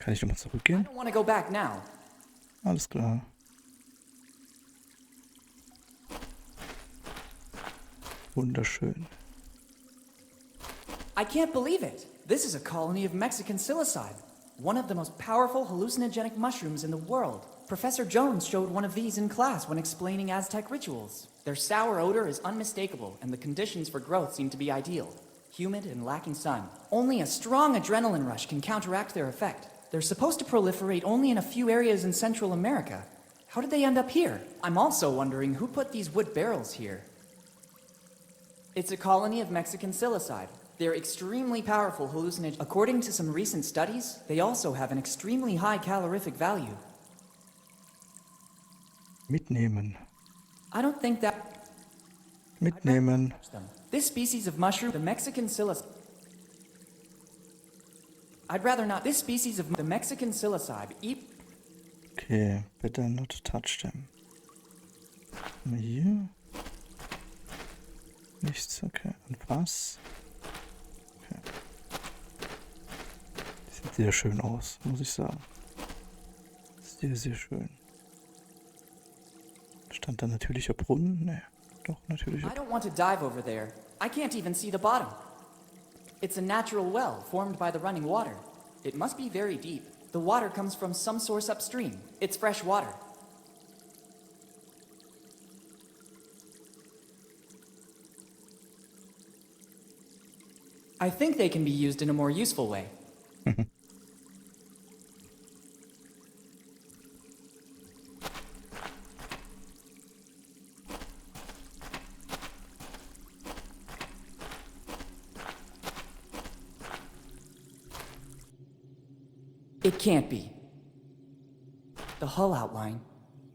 Kann ich nochmal I zurückgehen? don't want to go back now. Alles klar. Wunderschön. I can't believe it. This is a colony of Mexican psilocybe, one of the most powerful hallucinogenic mushrooms in the world. Professor Jones showed one of these in class when explaining Aztec rituals. Their sour odor is unmistakable, and the conditions for growth seem to be ideal. Humid and lacking sun. Only a strong adrenaline rush can counteract their effect. They're supposed to proliferate only in a few areas in Central America. How did they end up here? I'm also wondering who put these wood barrels here. It's a colony of Mexican psilocybe. They're extremely powerful hallucinogens. According to some recent studies, they also have an extremely high calorific value. Mitnehmen. I don't think that... Mitnehmen. This species of mushroom, the Mexican psilocybe... I'd rather not. This species of the Mexican psilocybe eat... Okay, better not touch them. Mal hier. Nichts, okay. Und was? Okay. Sieht sehr schön aus, muss ich sagen. Sehr, sehr schön. Stand da natürlicher Brunnen? Ne, doch, natürlicher I Brunnen. don't want to dive over there. I can't even see the bottom. It's a natural well formed by the running water. It must be very deep. The water comes from some source upstream. It's fresh water. I think they can be used in a more useful way. It can't be. The hull outline,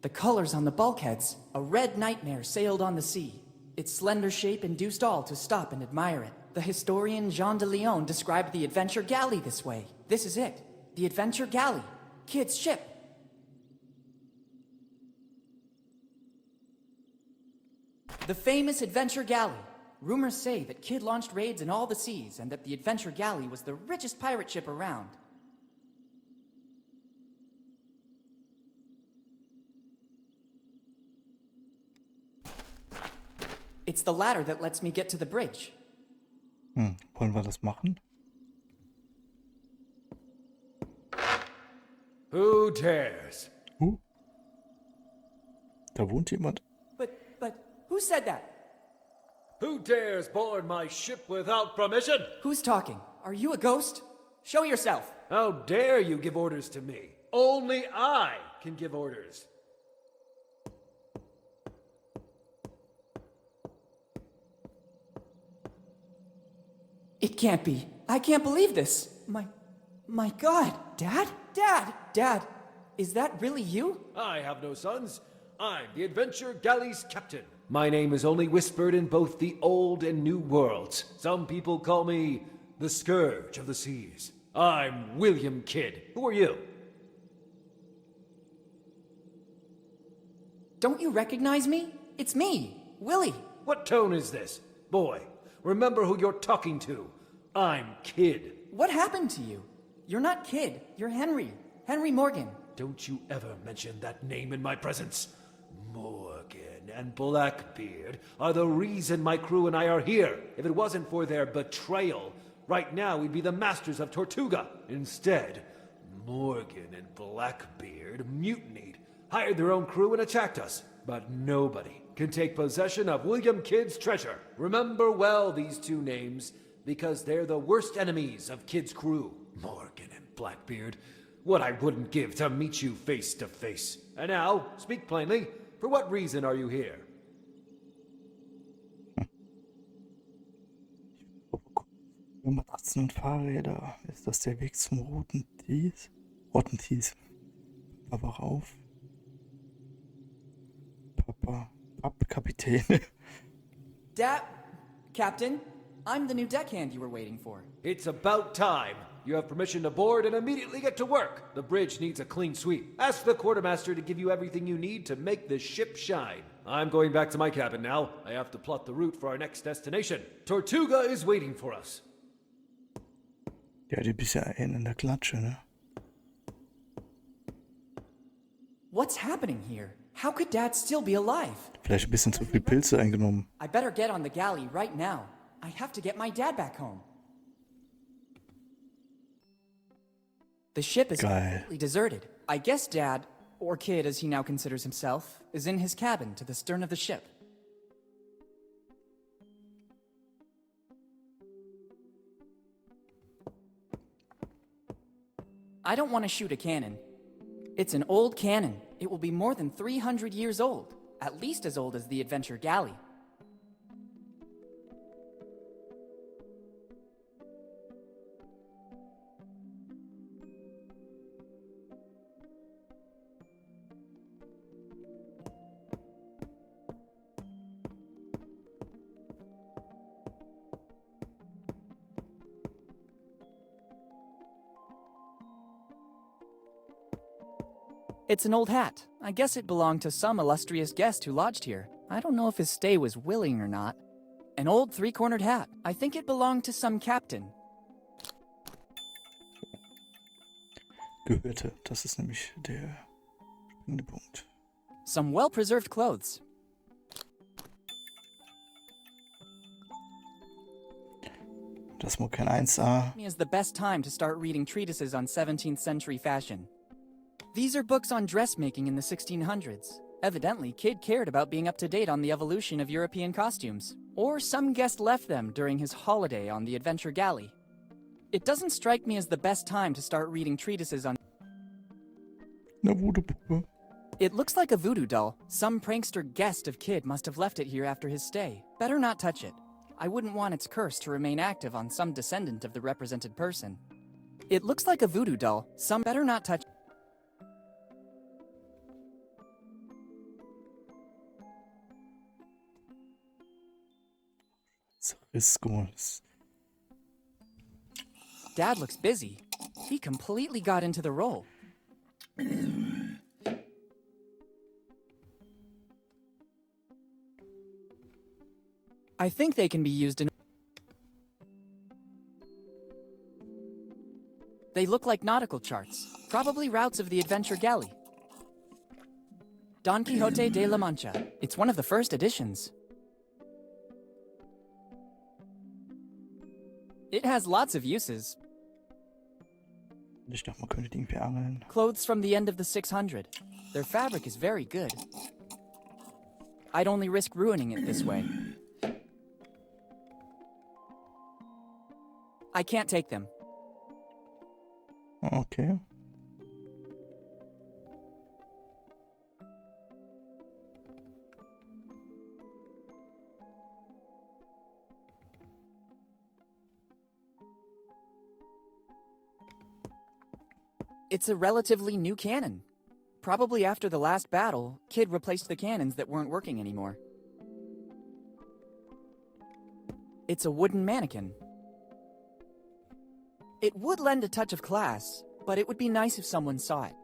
the colors on the bulkheads, a red nightmare sailed on the sea. Its slender shape induced all to stop and admire it. The historian Jean de Leon described the Adventure Galley this way. This is it. The Adventure Galley. Kid's ship. The famous Adventure Galley. Rumors say that Kid launched raids in all the seas and that the Adventure Galley was the richest pirate ship around. It's the ladder that lets me get to the bridge. Wollen wir das machen? Who dares? Da wohnt jemand. But, who said that? Who dares board my ship without permission? Who's talking? Are you a ghost? Show yourself. How dare you give orders to me? Only I can give orders. It can't be. I can't believe this. My God. Dad, is that really you? I have no sons. I'm the Adventure Galley's captain. My name is only whispered in both the old and new worlds. Some people call me the Scourge of the Seas. I'm William Kidd. Who are you? Don't you recognize me? It's me, Willy. What tone is this? Boy, remember who you're talking to. I'm Kidd. What happened to you? You're not Kidd. You're Henry. Henry Morgan. Don't you ever mention that name in my presence. Morgan and Blackbeard are the reason my crew and I are here. If it wasn't for their betrayal, right now we'd be the masters of Tortuga. Instead, Morgan and Blackbeard mutinied, hired their own crew and attacked us. But nobody can take possession of William Kidd's treasure. Remember well these two names, because they're the worst enemies of Kidd's crew. Morgan and Blackbeard. What I wouldn't give to meet you face to face. And now, speak plainly. For what reason are you here? Matratzen und Fahrräder. Ist das der Weg zum Roten Thies? Roten Thies. Papa rauf. Papa. Kapitän. Dad, Captain, I'm the new deckhand you were waiting for. It's about time. You have permission to board and immediately get to work. The bridge needs a clean sweep. Ask the quartermaster to give you everything you need to make the ship shine. I'm going back to my cabin now. I have to plot the route for our next destination. Tortuga is waiting for us. Ja, die bist ja in der Klatsche, ne? What's happening here? How could Dad still be alive? Vielleicht ein bisschen zu viel Pilze eingenommen. I better get on the galley right now. I have to get my dad back home. The ship is completely deserted. I guess Dad, or Kid as he now considers himself, is in his cabin to the stern of the ship. I don't want to shoot a cannon. It's an old cannon. It will be more than 300 years old, at least as old as the Adventure Galley. It's an old hat. I guess it belonged to some illustrious guest who lodged here. I don't know if his stay was willing or not. An old three-cornered hat. I think it belonged to some captain. Gehörte. Das ist nämlich der springende Punkt. Some well-preserved clothes. Das muss kein 1A. Is the best time to start reading treatises on 17th century fashion. These are books on dressmaking in the 1600s. Evidently, Kid cared about being up to date on the evolution of European costumes. Or some guest left them during his holiday on the Adventure Galley. It doesn't strike me as the best time to start reading treatises on... Eine Voodoo-Puppe. It looks like a voodoo doll. Some prankster guest of Kid must have left it here after his stay. Better not touch it. I wouldn't want its curse to remain active on some descendant of the represented person. It looks like a voodoo doll. Some better not touch... Zerriss. Dad looks busy. He completely got into the role. I think they can be used in... They look like nautical charts, probably routes of the Adventure Galley. Don Quixote de la Mancha. It's one of the first editions. It has lots of uses. Ich dachte, man könnte die irgendwie angeln. Clothes from the end of the 600. Their fabric is very good. I'd only risk ruining it this way. I can't take them. Okay. It's a relatively new cannon. Probably after the last battle, Kid replaced the cannons that weren't working anymore. It's a wooden mannequin. It would lend a touch of class, but it would be nice if someone saw it.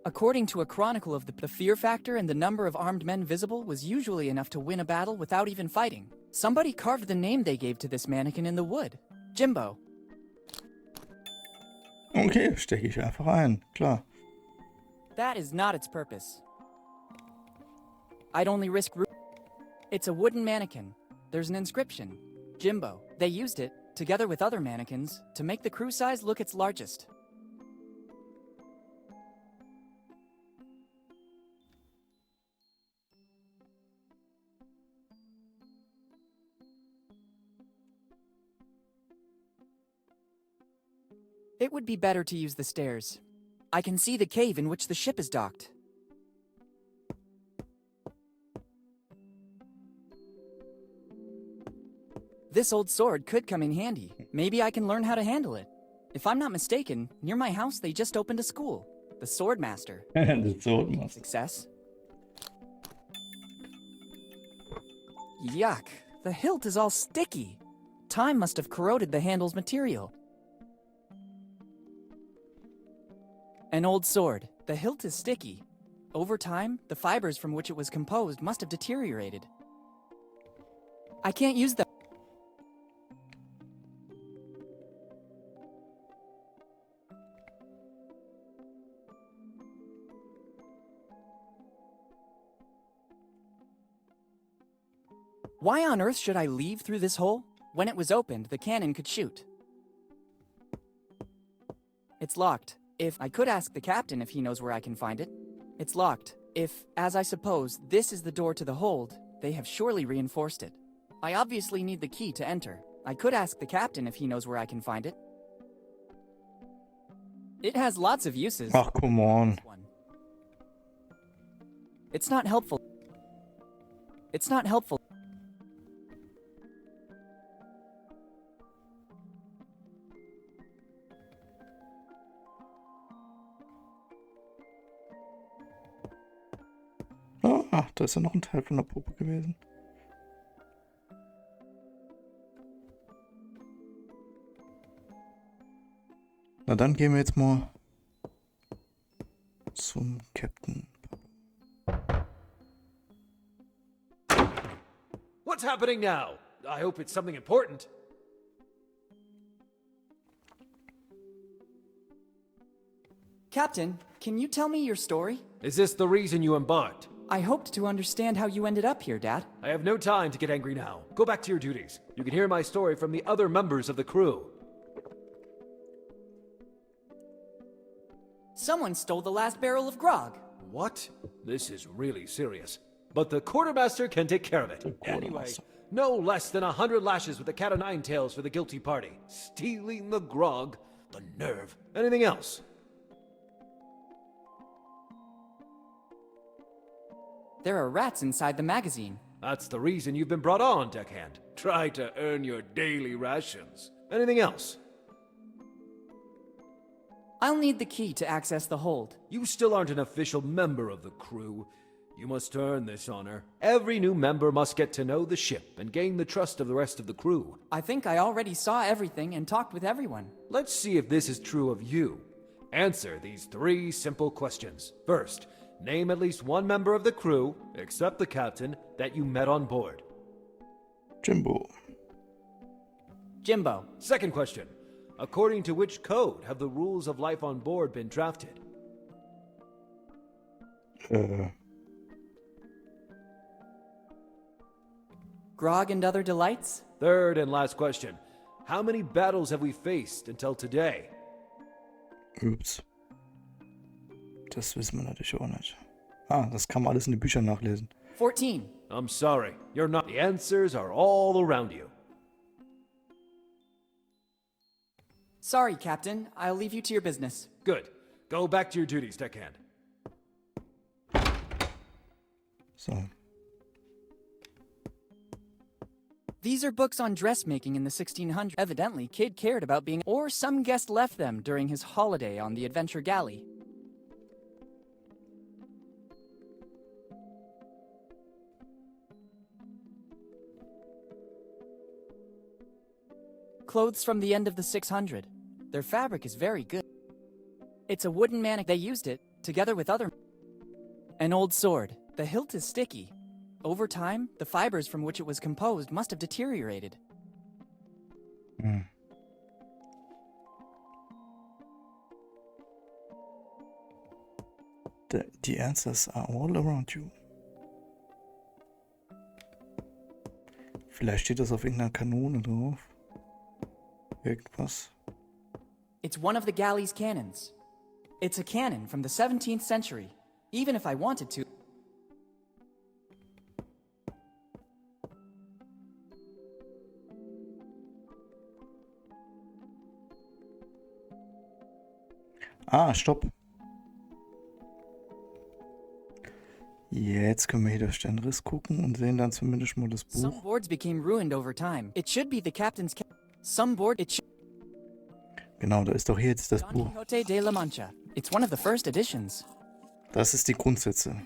According to a chronicle of the fear factor and the number of armed men visible was usually enough to win a battle without even fighting. Somebody carved the name they gave to this mannequin in the wood. Jimbo. Okay, stecke ich einfach ein. Klar. That is not its purpose. I'd only risk... It's a wooden mannequin. There's an inscription. Jimbo. They used it, together with other mannequins, to make the crew size look its largest. It would be better to use the stairs. I can see the cave in which the ship is docked. This old sword could come in handy. Maybe I can learn how to handle it. If I'm not mistaken, near my house they just opened a school. The Swordmaster. The Swordmaster. Success. Yuck. The hilt is all sticky. Time must have corroded the handle's material. An old sword. The hilt is sticky. Over time, the fibers from which it was composed must have deteriorated. I can't use them. Why on earth should I leave through this hole? When it was opened, the cannon could shoot. It's locked. I could ask the captain if he knows where I can find it. It's locked. As I suppose, this is the door to the hold, they have surely reinforced it. I obviously need the key to enter. I could ask the captain if he knows where I can find it. It has lots of uses. Ach, come on. It's not helpful. It's not helpful. Ah, da ist ja noch ein Teil von der Puppe gewesen. Na dann gehen wir jetzt mal zum Kapitän. What's happening now? I hope it's something important. Captain, can you tell me your story? Is this the reason you embarked? I hoped to understand how you ended up here, Dad. I have no time to get angry now. Go back to your duties. You can hear my story from the other members of the crew. Someone stole the last barrel of grog. What? This is really serious. But the quartermaster can take care of it. Anyway, no less than 100 lashes with the cat o' nine tails for the guilty party. Stealing the grog. The nerve. Anything else? There are rats inside the magazine. That's the reason you've been brought on, deckhand. Try to earn your daily rations. Anything else? I'll need the key to access the hold. You still aren't an official member of the crew. You must earn this honor. Every new member must get to know the ship and gain the trust of the rest of the crew. I think I already saw everything and talked with everyone. Let's see if this is true of you. Answer these 3 simple questions. First, name at least one member of the crew, except the captain, that you met on board. Jimbo. Jimbo. Second question. According to which code have the rules of life on board been drafted? Grog and other delights? Third and last question. How many battles have we faced until today? Ups. Das wissen wir natürlich auch nicht. Ah, das kann man alles in den Büchern nachlesen. 14. I'm sorry. You're not. The answers are all around you. Sorry, Captain. I'll leave you to your business. Good. Go back to your duties, deckhand. So. These are books on dressmaking in the 1600s. Evidently, Kid cared about being, or some guest left them during his holiday on the Adventure Galley. Clothes from the end of the 600. Their fabric is very good. It's a wooden manikin. They used it, together with other... An old sword. The hilt is sticky. Over time, the fibers from which it was composed must have deteriorated. The answers are all around you. Vielleicht steht das auf irgendeiner Kanone drauf. Irgendwas. It's one of the galley's cannons. It's a cannon from the 17th century. Even if I wanted to... Ah, stopp. Jetzt können wir hier durch den Riss gucken und sehen dann zumindest mal das Some Buch. boards became ruined over time. It should be the captain's... Some board... It should... Genau, da ist doch hier jetzt das Don Buch. Quixote de la Mancha. It's one of the first editions. Das ist die Grundsätze.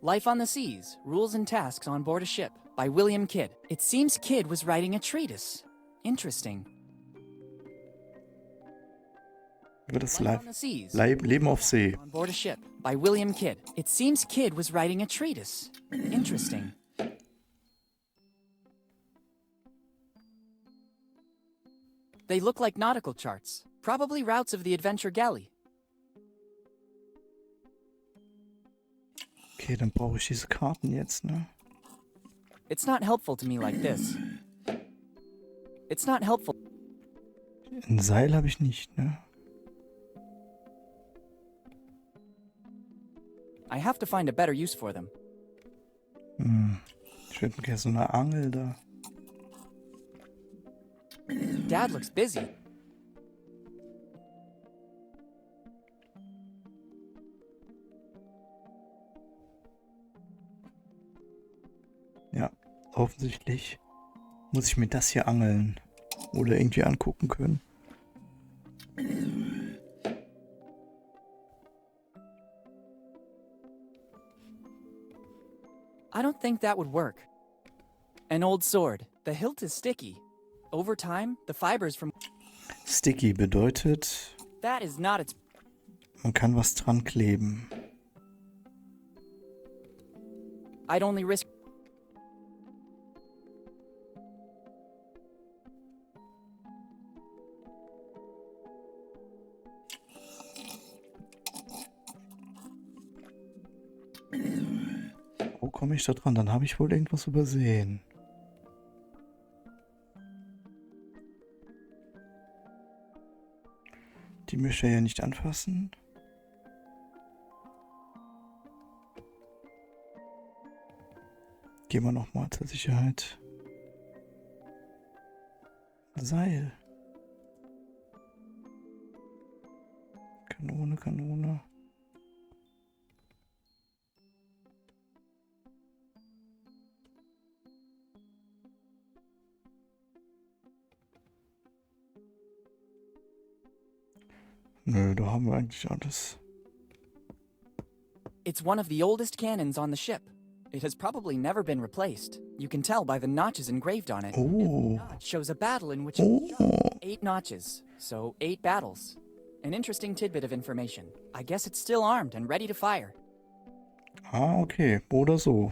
Life on the Seas, Rules and Tasks on Board a Ship by William Kidd. It seems Kidd was writing a treatise. Interesting. Über das Life on the Seas, Leben auf See. on Board a Ship by William Kidd. It seems Kidd was writing a treatise. Interesting. They look like nautical charts, probably routes of the Adventure Galley. Okay, dann brauche ich diese Karten jetzt, ne? It's not helpful to me like this. It's not helpful. Ein Seil habe ich nicht, ne? I have to find a better use for them. Ich hätte gerne so eine Angel da. Dad looks busy. Ja, offensichtlich muss ich mir das hier angeln. Oder irgendwie angucken können. I don't think that would work. An old sword. The hilt is sticky. Over time, the fibers from... Sticky bedeutet, That is not its... man kann was dran kleben. I'd only risk... Wo komme ich da dran? Dann habe ich wohl irgendwas übersehen. Die möchte er ja nicht anfassen. Gehen wir nochmal zur Sicherheit. Seil. Kanone, Kanone. Nö, da haben wir eigentlich alles. It's one of the oldest cannons on the ship. It has probably never been replaced. You can tell by the notches engraved on it. Oh. Notch shows a battle in which Oh. 8 notches, so 8 battles. An interesting tidbit of information. I guess it's still armed and ready to fire. Ah, okay. Oder so.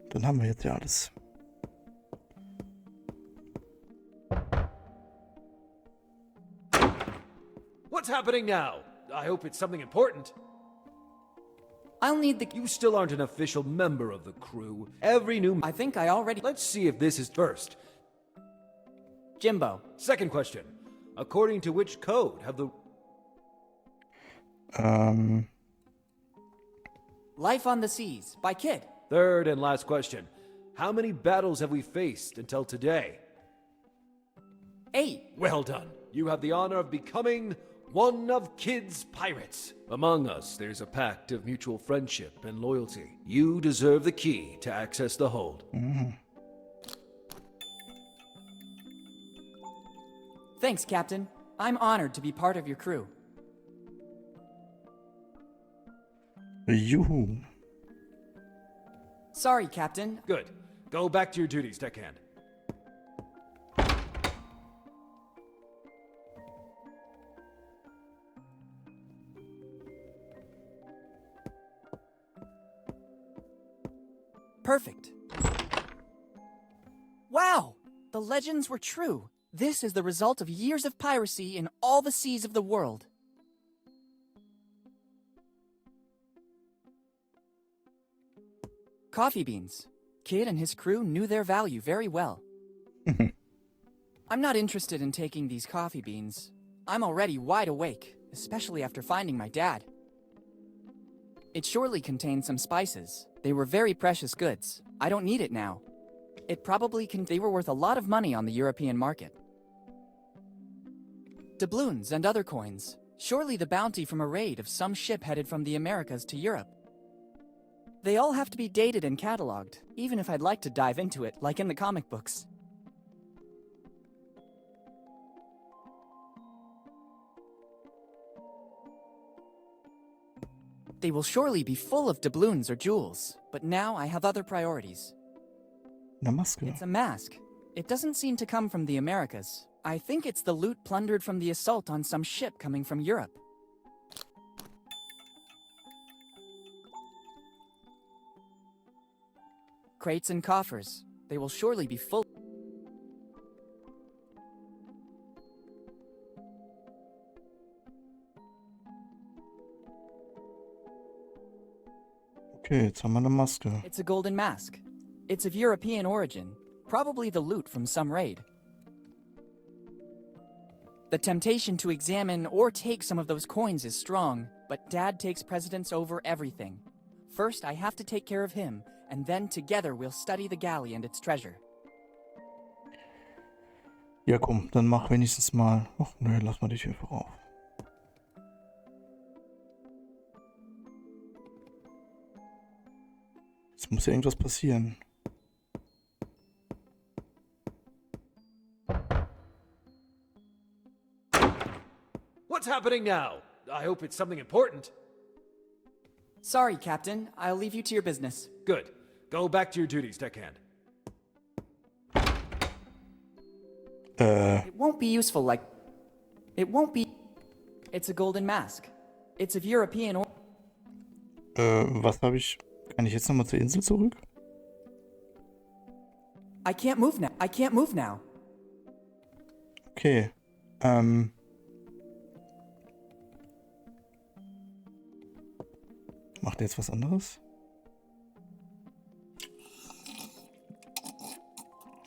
Dann haben wir jetzt ja alles. What's happening now? I hope it's something important. I'll need the... You still aren't an official member of the crew. Every new... I think I already... Let's see if this is first. Jimbo. Second question. According to which code have the... Life on the Seas by Kid. Third and last question. How many battles have we faced until today? 8. Well done. You have the honor of becoming one of Kid's pirates. Among us, there's a pact of mutual friendship and loyalty. You deserve the key to access the hold. Thanks, Captain. I'm honored to be part of your crew. Juhu. Sorry, Captain. Good. Go back to your duties, deckhand. Perfect. Wow! The legends were true. This is the result of years of piracy in all the seas of the world. Coffee beans. Kid and his crew knew their value very well. I'm not interested in taking these coffee beans. I'm already wide awake, especially after finding my dad. It surely contained some spices. They were very precious goods. I don't need it now. It probably they were worth a lot of money on the European market. Doubloons and other coins. Surely the bounty from a raid of some ship headed from the Americas to Europe. They all have to be dated and cataloged, even if I'd like to dive into it, like in the comic books. They will surely be full of doubloons or jewels, but now I have other priorities. Eine Maske. It's a mask. It doesn't seem to come from the Americas. I think it's the loot plundered from the assault on some ship coming from Europe. Crates and coffers. They will surely be full. Okay, jetzt haben wir eine Maske. It's a golden mask. It's of European origin, probably the loot from some raid. The temptation to examine or take some of those coins is strong, but Dad takes precedence over everything. First, I have to take care of him, and then together we'll study the galley and its treasure. Ja, komm, dann mach wenigstens mal. Ach, nö, lass mal dich einfach auf. Jetzt muss ja irgendwas passieren. What's happening now? I hope it's something important. Sorry, Captain. I'll leave you to your business. Good. Go back to your duties, deckhand. It won't be useful like... It won't be... It's a golden mask. It's of European origin. Was habe ich... Kann ich jetzt nochmal zur Insel zurück? I can't move now. I can't move now. Okay. Macht er jetzt was anderes?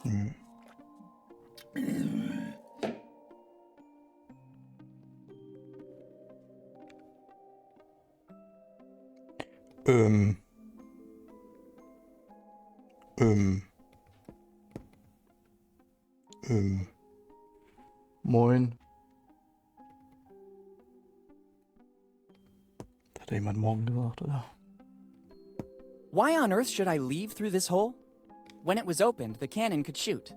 Hm. Moin. Hat da jemand morgen gesagt, oder? Why on earth should I leave through this hole? When it was opened, the cannon could shoot.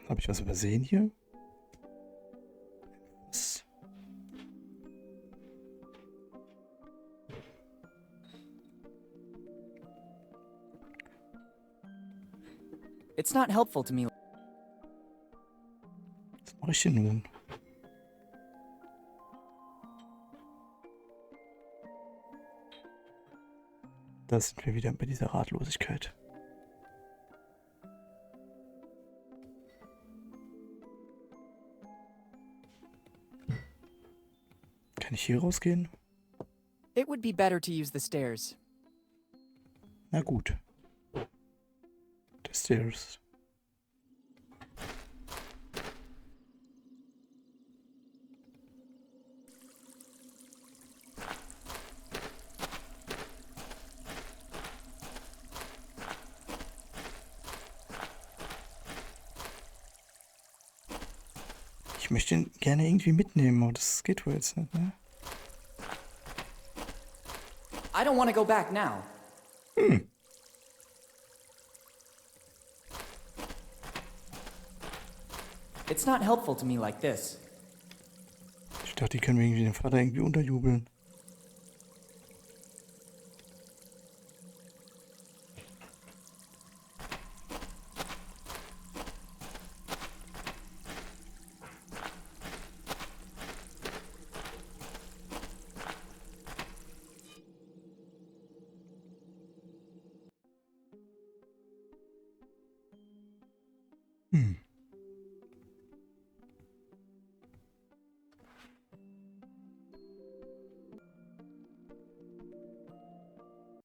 Habe ich was übersehen hier? Was? It's not helpful to me. Was mache ich denn nun? Da sind wir wieder bei dieser Ratlosigkeit. Kann ich hier rausgehen? It would be better to use the stairs. Na gut. The stairs. Ich möchte ihn gerne irgendwie mitnehmen, aber das geht wohl jetzt nicht, ne? I don't want to go back now. It's not helpful to me like this. Ich dachte, die können wir irgendwie dem Vater irgendwie unterjubeln.